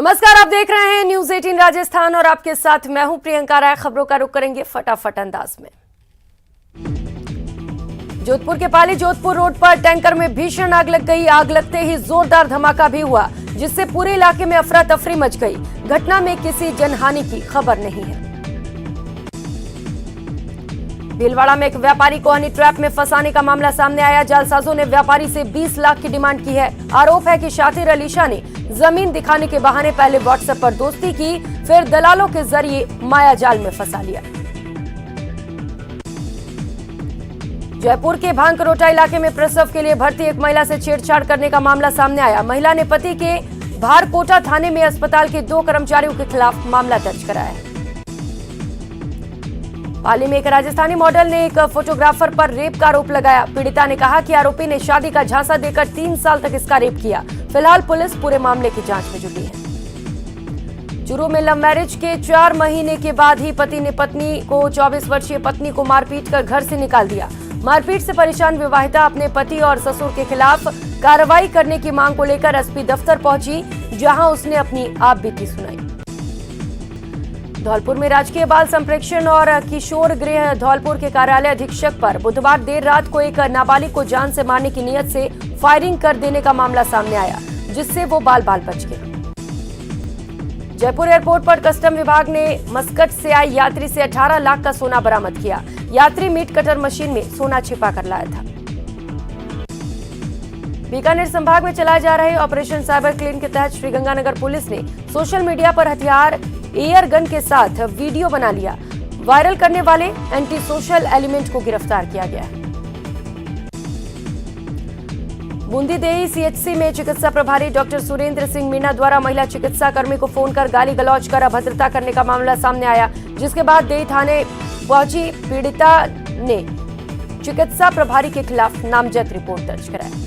नमस्कार, आप देख रहे हैं न्यूज 18 राजस्थान और आपके साथ मैं हूं प्रियंका राय। खबरों का रुख करेंगे फटाफट अंदाज में। जोधपुर के पाली जोधपुर रोड पर टैंकर में भीषण आग लग गई। आग लगते ही जोरदार धमाका भी हुआ, जिससे पूरे इलाके में अफरा तफरी मच गई। घटना में किसी जनहानि की खबर नहीं है। भीलवाड़ा में एक व्यापारी को हनी ट्रैप में फंसाने का मामला सामने आया। जालसाजों ने व्यापारी से 20 लाख की डिमांड की है। आरोप है कि शातिर अलीशा ने जमीन दिखाने के बहाने पहले व्हाट्सएप पर दोस्ती की, फिर दलालों के जरिए माया जाल में फंसा लिया। जयपुर के भांकरोटा इलाके में प्रसव के लिए भर्ती एक महिला से छेड़छाड़ करने का मामला सामने आया। महिला ने पति के भारकोटा थाने में अस्पताल के 2 कर्मचारियों के खिलाफ मामला दर्ज कराया है। पाली में एक राजस्थानी मॉडल ने एक फोटोग्राफर पर रेप का आरोप लगाया। पीड़िता ने कहा कि आरोपी ने शादी का झांसा देकर 3 साल तक इसका रेप किया। फिलहाल पुलिस पूरे मामले की जांच में जुटी है। चूरू में लव मैरिज के 4 महीने के बाद ही पति ने पत्नी को 24 वर्षीय पत्नी को मारपीट कर घर से निकाल दिया। मारपीट से परेशान विवाहिता अपने पति और ससुर के खिलाफ कार्रवाई करने की मांग को लेकर एसपी दफ्तर पहुंची, जहां उसने अपनी आपबीती सुनाई। धौलपुर में राजकीय बाल संप्रेक्षण और किशोर गृह धौलपुर के कार्यालय अधीक्षक पर बुधवार देर रात को एक नाबालिग को जान से मारने की नीयत से फायरिंग कर देने का मामला सामने आया, जिससे वो बाल बाल बच गया। जयपुर एयरपोर्ट पर कस्टम विभाग ने मस्कट से आए यात्री से 18 लाख का सोना बरामद किया। यात्री मीट कटर मशीन में सोना छिपा कर लाया था। बीकानेर संभाग में चलाए जा रहे ऑपरेशन साइबर क्लीन के तहत श्रीगंगानगर पुलिस ने सोशल मीडिया पर हथियार एयर गन के साथ वीडियो बना लिया। वायरल करने वाले एंटी सोशल एलिमेंट को गिरफ्तार किया गया है। बूंदीदेही सीएचसी में चिकित्सा प्रभारी डॉक्टर सुरेंद्र सिंह मीणा द्वारा महिला चिकित्सा कर्मी को फोन कर गाली गलौज कर अभद्रता करने का मामला सामने आया, जिसके बाद देही थाने पहुंची पीड़िता ने चिकित्सा प्रभारी के खिलाफ नामजद रिपोर्ट दर्ज कराई।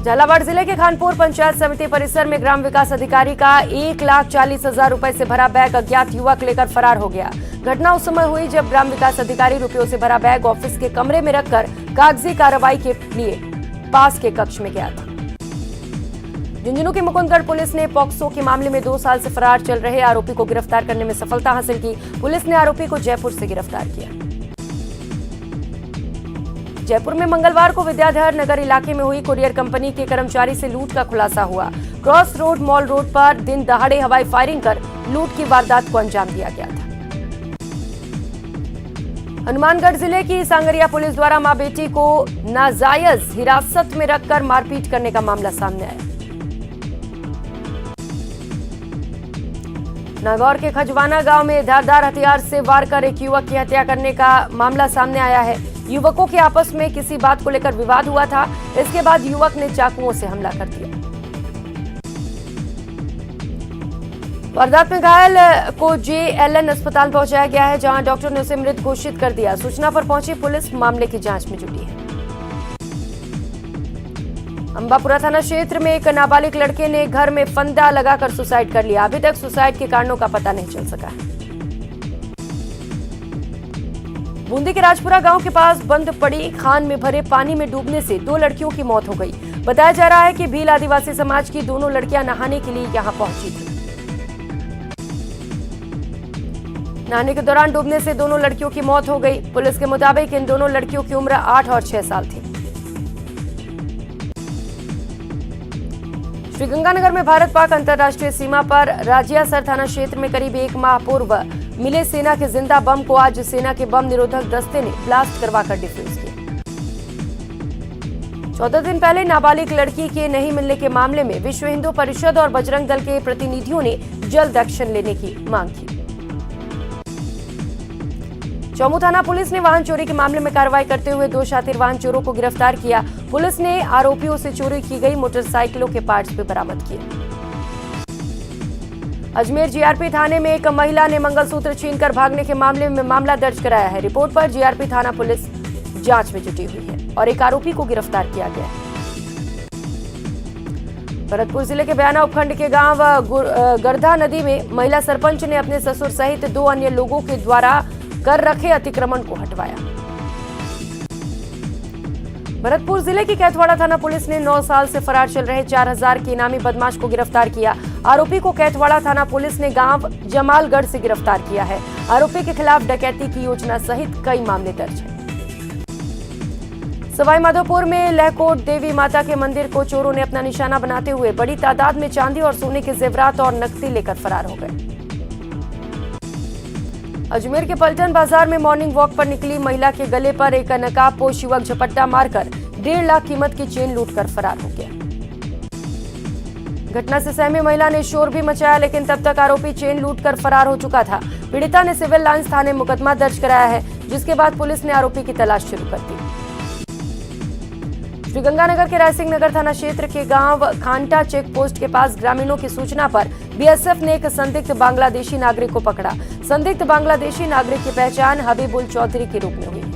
झालावाड़ जिले के खानपुर पंचायत समिति परिसर में ग्राम विकास अधिकारी का 1,40,000 रुपए से भरा बैग अज्ञात युवक लेकर फरार हो गया। घटना उस समय हुई जब ग्राम विकास अधिकारी रुपयों से भरा बैग ऑफिस के कमरे में रखकर कागजी कार्रवाई के लिए पास के कक्ष में गया था। झुंझुनू की मुकुंदगढ़ पुलिस ने पॉक्सो के मामले में 2 साल से फरार चल रहे आरोपी को गिरफ्तार करने में सफलता हासिल की। पुलिस ने आरोपी को जयपुर से गिरफ्तार किया। जयपुर में मंगलवार को विद्याधर नगर इलाके में हुई कुरियर कंपनी के कर्मचारी से लूट का खुलासा हुआ। क्रॉस रोड मॉल रोड पर दिन दहाड़े हवाई फायरिंग कर लूट की वारदात को अंजाम दिया गया था। हनुमानगढ़ जिले की सांगरिया पुलिस द्वारा मां बेटी को नाजायज हिरासत में रखकर मारपीट करने का मामला सामने आया। नागौर के खजवाना गांव में धारदार हथियार से वार कर एक युवक की हत्या करने का मामला सामने आया है। युवकों के आपस में किसी बात को लेकर विवाद हुआ था। इसके बाद युवक ने चाकुओं से हमला कर दिया। वारदात में घायल को जेएलएन अस्पताल पहुंचाया गया है, जहां डॉक्टर ने उसे मृत घोषित कर दिया। सूचना पर पहुंची पुलिस मामले की जांच में जुटी है। अंबापुरा थाना क्षेत्र में एक नाबालिग लड़के ने घर में फंदा लगाकर सुसाइड कर लिया। अभी तक सुसाइड के कारणों का पता नहीं चल सका है। बूंदी के राजपुरा गांव के पास बंद पड़ी खान में भरे पानी में डूबने से 2 लड़कियों की मौत हो गई। बताया जा रहा है कि भील आदिवासी समाज की दोनों लड़कियां नहाने के लिए यहां पहुंची थी। नहाने के दौरान डूबने से दोनों लड़कियों की मौत हो गई। पुलिस के मुताबिक इन दोनों लड़कियों की उम्र 8 और 6 साल थी। श्रीगंगानगर में भारत पाक अंतर्राष्ट्रीय सीमा पर राजियासर थाना क्षेत्र में करीब 1 माह पूर्व मिले सेना के जिंदा बम को आज सेना के बम निरोधक दस्ते ने ब्लास्ट करवाकर डिफ्यूज किया। 14 दिन पहले नाबालिग लड़की के नहीं मिलने के मामले में विश्व हिंदू परिषद और बजरंग दल के प्रतिनिधियों ने जल्द एक्शन लेने की मांग की। चौमू थाना पुलिस ने वाहन चोरी के मामले में कार्रवाई करते हुए 2 शातिर वाहन चोरों को गिरफ्तार किया। पुलिस ने आरोपियों से चोरी की गई मोटरसाइकिलों के पार्ट्स भी बरामद किए। अजमेर जीआरपी थाने में एक महिला ने मंगलसूत्र छीनकर भागने के मामले में मामला दर्ज कराया है। रिपोर्ट पर जीआरपी थाना पुलिस जांच में जुटी हुई है और एक आरोपी को गिरफ्तार किया गया है। भरतपुर जिले के बयाना उपखंड के गांव गर्धा नदी में महिला सरपंच ने अपने ससुर सहित 2 अन्य लोगों के द्वारा कर रखे अतिक्रमण को हटवाया। भरतपुर जिले की कैथवाड़ा थाना पुलिस ने 9 साल से फरार चल रहे 4000 के इनामी बदमाश को गिरफ्तार किया। आरोपी को कैथवाड़ा थाना पुलिस ने गांव जमालगढ़ से गिरफ्तार किया है। आरोपी के खिलाफ डकैती की योजना सहित कई मामले दर्ज हैं। सवाईमाधोपुर में लहकोट देवी माता के मंदिर को चोरों ने अपना निशाना बनाते हुए बड़ी तादाद में चांदी और सोने के जेवरात और नकदी लेकर फरार हो गए। अजमेर के पलटन बाजार में मॉर्निंग वॉक पर निकली महिला के गले पर एक नकाबपोश युवक झपट्टा मारकर 1.5 लाख कीमत की चेन लूटकर फरार हो गया। घटना से सहमी महिला ने शोर भी मचाया, लेकिन तब तक आरोपी चेन लूटकर फरार हो चुका था। पीड़िता ने सिविल लाइंस थाने मुकदमा दर्ज कराया है, जिसके बाद पुलिस ने आरोपी की तलाश शुरू कर दी। श्रीगंगानगर के रायसिंह नगर थाना क्षेत्र के गांव खांटा चेक पोस्ट के पास ग्रामीणों की सूचना पर बीएसएफ ने एक संदिग्ध बांग्लादेशी नागरिक को पकड़ा। संदिग्ध बांग्लादेशी नागरिक की पहचान हबीबुल चौधरी के रूप में हुई है।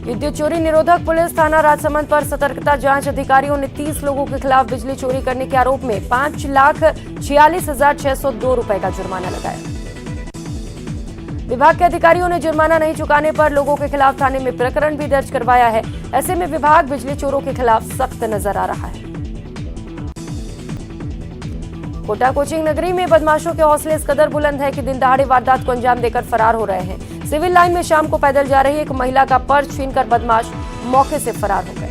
विद्युत चोरी निरोधक पुलिस थाना राजसमंद पर सतर्कता जांच अधिकारियों ने 30 लोगों के खिलाफ बिजली चोरी करने के आरोप में 5,46,602 रुपए का जुर्माना लगाया। विभाग के अधिकारियों ने जुर्माना नहीं चुकाने पर लोगों के खिलाफ थाने में प्रकरण भी दर्ज करवाया है। ऐसे में विभाग बिजली चोरों के खिलाफ सख्त नजर आ रहा है। कोटा कोचिंग नगरी में बदमाशों के हौसले इस कदर बुलंद है कि दिन दहाड़े वारदात को अंजाम देकर फरार हो रहे हैं। सिविल लाइन में शाम को पैदल जा रही एक महिला का पर्स छीनकर बदमाश मौके से फरार हो गए।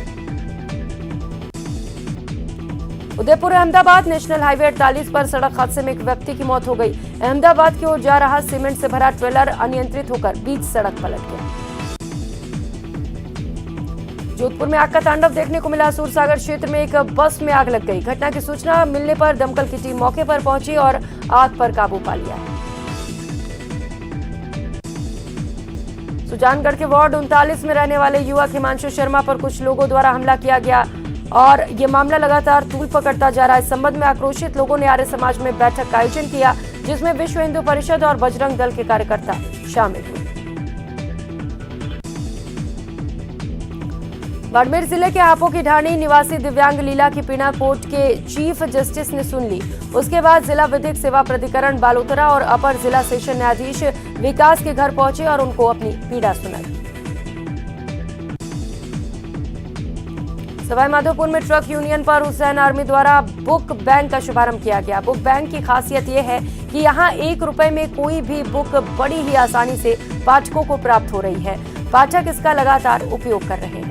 उदयपुर अहमदाबाद नेशनल हाईवे 48 पर सड़क हादसे में एक व्यक्ति की मौत हो गई। अहमदाबाद की ओर जा रहा सीमेंट से भरा ट्रेलर अनियंत्रित होकर बीच सड़क पलट गया। जोधपुर में आग का तांडव देखने को मिला। सूरसागर क्षेत्र में एक बस में आग लग गई। घटना की सूचना मिलने पर दमकल की टीम मौके पर पहुंची और आग पर काबू पा लिया है। सुजानगढ़ के वार्ड 39 में रहने वाले युवक हिमांशु शर्मा पर कुछ लोगों द्वारा हमला किया गया और ये मामला लगातार तूल पकड़ता जा रहा है। इस संबंध में आक्रोशित लोगों ने आर्य समाज में बैठक का आयोजन किया, जिसमें विश्व हिंदू परिषद और बजरंग दल के कार्यकर्ता शामिल हुए। बाड़मेर जिले के हापो की ढाणी निवासी दिव्यांग लीला की पीड़ा कोर्ट के चीफ जस्टिस ने सुन ली। उसके बाद जिला विधिक सेवा प्राधिकरण बालोतरा और अपर जिला सेशन न्यायाधीश विकास के घर पहुंचे और उनको अपनी पीड़ा सुनाई। सवाईमाधोपुर में ट्रक यूनियन पर हुसैन आर्मी द्वारा बुक बैंक का शुभारंभ किया गया। बुक बैंक की खासियत यह है कि यहाँ 1 रुपए में कोई भी बुक बड़ी ही आसानी से पाठकों को प्राप्त हो रही है। पाठक इसका लगातार उपयोग कर रहे हैं।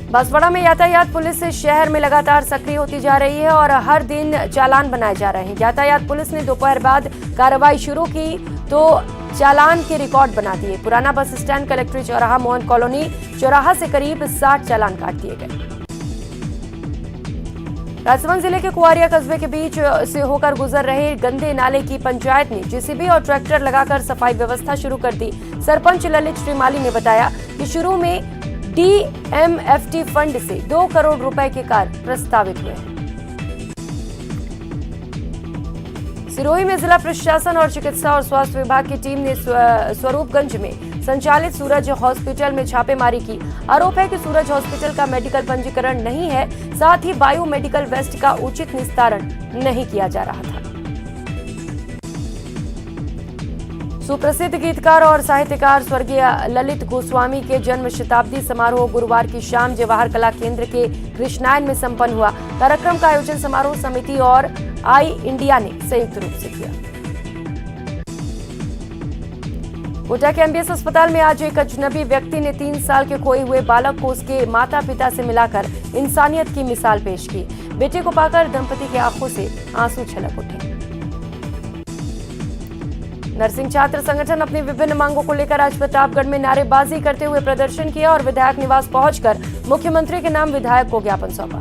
बांसवाड़ा में यातायात पुलिस शहर में लगातार सक्रिय होती जा रही है और हर दिन चालान बनाए जा रहे हैं। यातायात पुलिस ने दोपहर बाद कार्रवाई शुरू की तो चालान के रिकॉर्ड बना दिए। पुराना बस स्टैंड, कलेक्ट्रेट चौराहा, मोहन कॉलोनी चौराहा से करीब 60 चालान काट दिए गए। राजसमंद जिले के कुआरिया कस्बे के बीच से होकर गुजर रहे गंदे नाले की पंचायत ने जेसीबी और ट्रैक्टर लगाकर सफाई व्यवस्था शुरू कर दी। सरपंच ललित श्रीमाली ने बताया कि शुरू में डीएमएफटी फंड से 2 करोड़ रुपए के कार्य प्रस्तावित हुए हैं। सिरोही में जिला प्रशासन और चिकित्सा और स्वास्थ्य विभाग की टीम ने स्वरूपगंज में संचालित सूरज हॉस्पिटल में छापेमारी की। आरोप है कि सूरज हॉस्पिटल का मेडिकल पंजीकरण नहीं है, साथ ही बायो मेडिकल वेस्ट का उचित निस्तारण नहीं किया जा रहा था। सुप्रसिद्ध गीतकार और साहित्यकार स्वर्गीय ललित गोस्वामी के जन्म शताब्दी समारोह गुरुवार की शाम जवाहर कला केंद्र के कृष्णायन में संपन्न हुआ। कार्यक्रम का आयोजन समारोह समिति और आई इंडिया ने संयुक्त रूप से किया। कोटा के एमबीएस अस्पताल में आज एक अजनबी व्यक्ति ने 3 साल के खोए हुए बालक को उसके माता पिता से मिलाकर इंसानियत की मिसाल पेश की। बेटे को पाकर दंपति की आंखों से आंसू छलक उठे। नर्सिंग छात्र संगठन अपनी विभिन्न मांगों को लेकर आज प्रतापगढ़ में नारेबाजी करते हुए प्रदर्शन किया और विधायक निवास पहुंचकर मुख्यमंत्री के नाम विधायक को ज्ञापन सौंपा।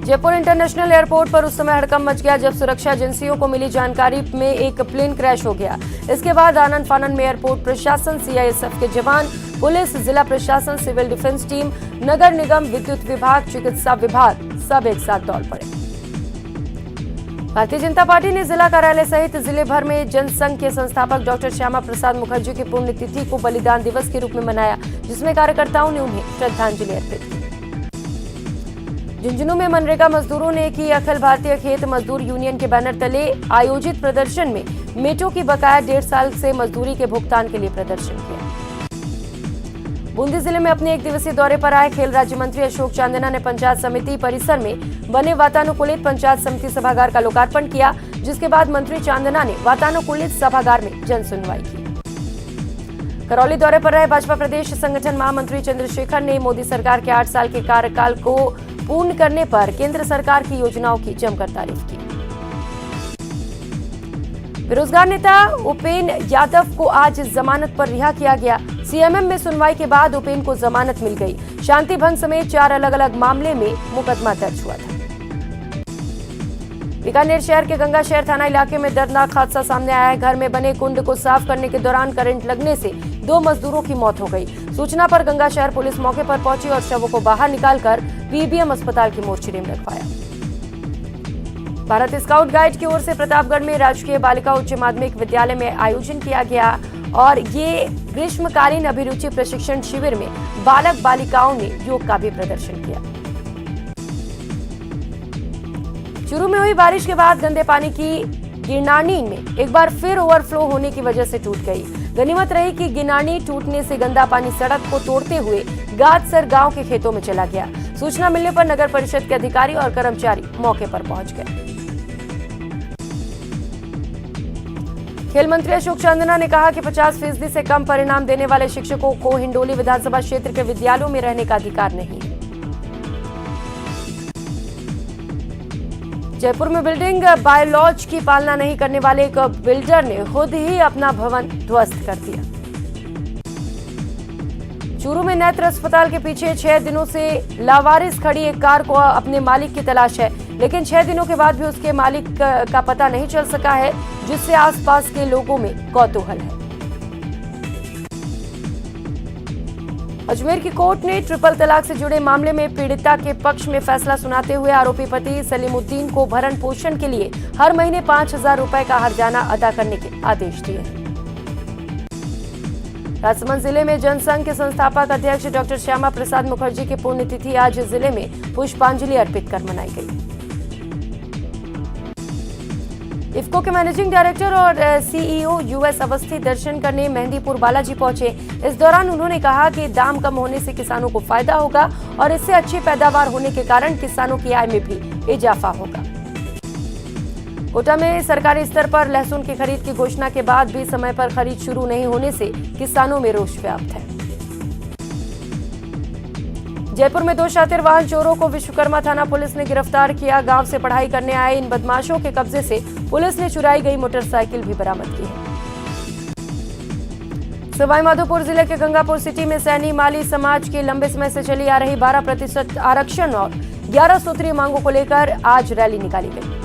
जयपुर इंटरनेशनल एयरपोर्ट पर उस समय हड़कंप मच गया जब सुरक्षा एजेंसियों को मिली जानकारी में एक प्लेन क्रैश हो गया। इसके बाद आनन फानन में एयरपोर्ट प्रशासन, सीआईएसएफ के जवान, पुलिस, जिला प्रशासन, सिविल डिफेंस टीम, नगर निगम, विद्युत विभाग, चिकित्सा विभाग सब एक साथ दौड़ पड़े। भारतीय जनता पार्टी ने जिला कार्यालय सहित जिले भर में जनसंघ के संस्थापक डॉक्टर श्यामा प्रसाद मुखर्जी की पुण्यतिथि को बलिदान दिवस के रूप में मनाया, जिसमें कार्यकर्ताओं ने उन्हें श्रद्धांजलि अर्पित की। झुंझुनू में मनरेगा मजदूरों ने की अखिल भारतीय खेत मजदूर यूनियन के बैनर तले आयोजित प्रदर्शन में मेटों की बकाया 1.5 साल से मजदूरी के भुगतान के लिए प्रदर्शन किया। बूंदी जिले में अपने 1 दिवसीय दौरे पर आए खेल राज्य मंत्री अशोक चांदना ने पंचायत समिति परिसर में बने वातानुकूलित पंचायत समिति सभागार का लोकार्पण किया, जिसके बाद मंत्री चांदना ने वातानुकूलित सभागार में जन सुनवाई की। करौली दौरे पर रहे भाजपा प्रदेश संगठन महामंत्री चंद्रशेखर ने मोदी सरकार के 8 साल के कार्यकाल को पूर्ण करने पर केंद्र सरकार की योजनाओं की जमकर तारीफ की। बेरोजगार नेता उपेन यादव को आज जमानत पर रिहा किया गया। सीएमएम में सुनवाई के बाद उपेन को जमानत मिल गई। शांति भंग समेत 4 अलग अलग मामले में मुकदमा दर्ज हुआ था। बीकानेर शहर के गंगा शहर थाना इलाके में दर्दनाक हादसा सामने आया है। घर में बने कुंड को साफ करने के दौरान करंट लगने से 2 मजदूरों की मौत हो गई। सूचना पर गंगा शहर पुलिस मौके पर पहुंची और शवों को बाहर निकालकर पीबीएम अस्पताल की मोर्चरी में रखवाया। भारत स्काउट गाइड की ओर से प्रतापगढ़ में राजकीय बालिका उच्च माध्यमिक विद्यालय में आयोजन किया गया और ये ग्रीष्मकालीन अभिरुचि प्रशिक्षण शिविर में बालक बालिकाओं ने योग का भी प्रदर्शन किया। चूरू में हुई बारिश के बाद गंदे पानी की गिरनानी में एक बार फिर ओवरफ्लो होने की वजह से टूट गई। गनीमत रही कि गिरनानी टूटने से गंदा पानी सड़क को तोड़ते हुए गादसर गांव के खेतों में चला गया। सूचना मिलने पर नगर परिषद के अधिकारी और कर्मचारी मौके पर पहुंच गए। खेल मंत्री अशोक चांदना ने कहा कि 50% से कम परिणाम देने वाले शिक्षकों को हिंडोली विधानसभा क्षेत्र के विद्यालयों में रहने का अधिकार नहीं है। जयपुर में बिल्डिंग बायलॉज की पालना नहीं करने वाले एक बिल्डर ने खुद ही अपना भवन ध्वस्त कर दिया। चूरू में नेत्र अस्पताल के पीछे 6 दिनों से लावारिस खड़ी एक कार को अपने मालिक की तलाश है, लेकिन 6 दिनों के बाद भी उसके मालिक का पता नहीं चल सका है, जिससे आसपास के लोगों में कौतूहल है। अजमेर की कोर्ट ने ट्रिपल तलाक से जुड़े मामले में पीड़िता के पक्ष में फैसला सुनाते हुए आरोपी पति सलीमुद्दीन को भरण पोषण के लिए हर महीने 5,000 रुपए का हर्जाना अदा करने के आदेश दिए हैं। राजसमंद जिले में जनसंघ के संस्थापक अध्यक्ष डॉक्टर श्यामा प्रसाद मुखर्जी की पुण्यतिथि आज जिले में पुष्पांजलि अर्पित कर मनाई गई। इफ्को के मैनेजिंग डायरेक्टर और सीईओ यूएस अवस्थी दर्शन करने मेहंदीपुर बालाजी पहुंचे। इस दौरान उन्होंने कहा कि दाम कम होने से किसानों को फायदा होगा और इससे अच्छी पैदावार होने के कारण किसानों की आय में भी इजाफा होगा। कोटा में सरकारी स्तर पर लहसुन की खरीद की घोषणा के बाद भी समय पर खरीद शुरू नहीं होने से किसानों में रोष व्याप्त है। जयपुर में 2 शातिर वाहन चोरों को विश्वकर्मा थाना पुलिस ने गिरफ्तार किया। गांव से पढ़ाई करने आए इन बदमाशों के कब्जे से पुलिस ने चुराई गई मोटरसाइकिल भी बरामद की है। सवाईमाधोपुर जिले के गंगापुर सिटी में सैनी माली समाज की लंबे समय से चली आ रही 12% आरक्षण और 11 सूत्रीय मांगों को लेकर आज रैली निकाली गई।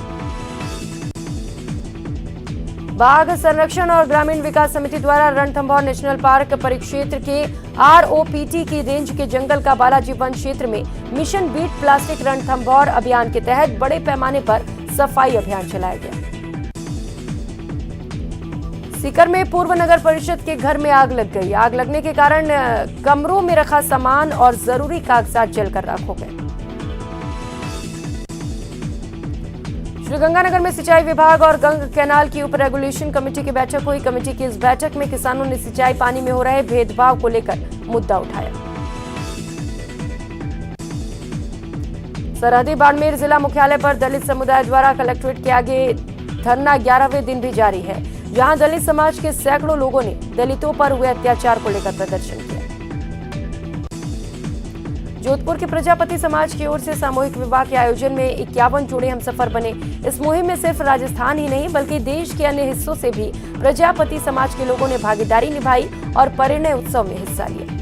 बाघ संरक्षण और ग्रामीण विकास समिति द्वारा रणथंभौर नेशनल पार्क परिक्षेत्र के आरओपीटी की रेंज के जंगल का बालाजी वन क्षेत्र में मिशन बीट प्लास्टिक रणथंभौर अभियान के तहत बड़े पैमाने पर सफाई अभियान चलाया गया। सीकर में पूर्व नगर परिषद के घर में आग लग गई। आग लगने के कारण कमरों में रखा सामान और जरूरी कागजात जलकर राख हो गए। श्रीगंगानगर में सिंचाई विभाग और गंग कैनाल की उप रेगुलेशन कमेटी की बैठक हुई। कमेटी की इस बैठक में किसानों ने सिंचाई पानी में हो रहे भेदभाव को लेकर मुद्दा उठाया। सरहदी बाड़मेर जिला मुख्यालय पर दलित समुदाय द्वारा कलेक्ट्रेट के आगे धरना 11वें दिन भी जारी है, जहां दलित समाज के सैकड़ों लोगों ने दलितों पर हुए अत्याचार को लेकर प्रदर्शन किया। जोधपुर के प्रजापति समाज की ओर से सामूहिक विवाह के आयोजन में 51 जोड़े हमसफर बने। इस मुहिम में सिर्फ राजस्थान ही नहीं बल्कि देश के अन्य हिस्सों से भी प्रजापति समाज के लोगों ने भागीदारी निभाई और परिणय उत्सव में हिस्सा लिया।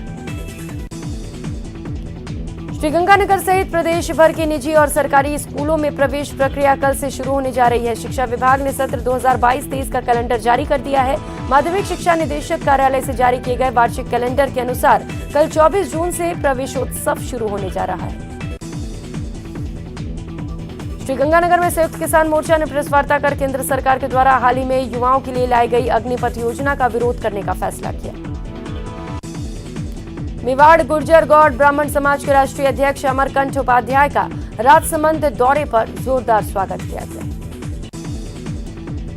श्रीगंगानगर सहित प्रदेश भर के निजी और सरकारी स्कूलों में प्रवेश प्रक्रिया कल से शुरू होने जा रही है। शिक्षा विभाग ने सत्र 2022-23 का कैलेंडर जारी कर दिया है। माध्यमिक शिक्षा निदेशक कार्यालय से जारी किए गए वार्षिक कैलेंडर के अनुसार कल 24 जून से प्रवेशोत्सव शुरू होने जा रहा है। श्रीगंगानगर में संयुक्त किसान मोर्चा ने प्रेस वार्ता कर केंद्र सरकार के द्वारा हाल ही में युवाओं के लिए लाई गई अग्निपथ योजना का विरोध करने का फैसला किया। मेवाड़ गुर्जर गौड़ ब्राह्मण समाज के राष्ट्रीय अध्यक्ष अमरकंठ उपाध्याय का राजसमंद दौरे पर जोरदार स्वागत किया गया।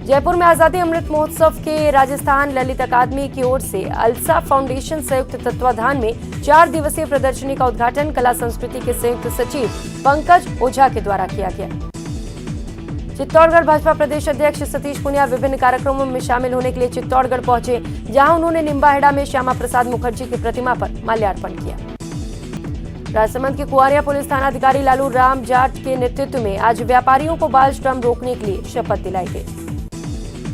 जयपुर में आजादी अमृत महोत्सव के राजस्थान ललित अकादमी की ओर से अलसा फाउंडेशन संयुक्त तत्वाधान में 4 दिवसीय प्रदर्शनी का उद्घाटन कला संस्कृति के संयुक्त सचिव पंकज ओझा के द्वारा किया गया। चित्तौड़गढ़ भाजपा प्रदेश अध्यक्ष सतीश पुनिया विभिन्न कार्यक्रमों में शामिल होने के लिए चित्तौड़गढ़ पहुंचे, जहां उन्होंने निम्बाहेड़ा में श्यामा प्रसाद मुखर्जी की प्रतिमा पर माल्यार्पण किया। राजसमंद के कुआरिया पुलिस थानाधिकारी लालू राम जाट के नेतृत्व में आज व्यापारियों को बाल श्रम रोकने के लिए शपथ दिलाई गई।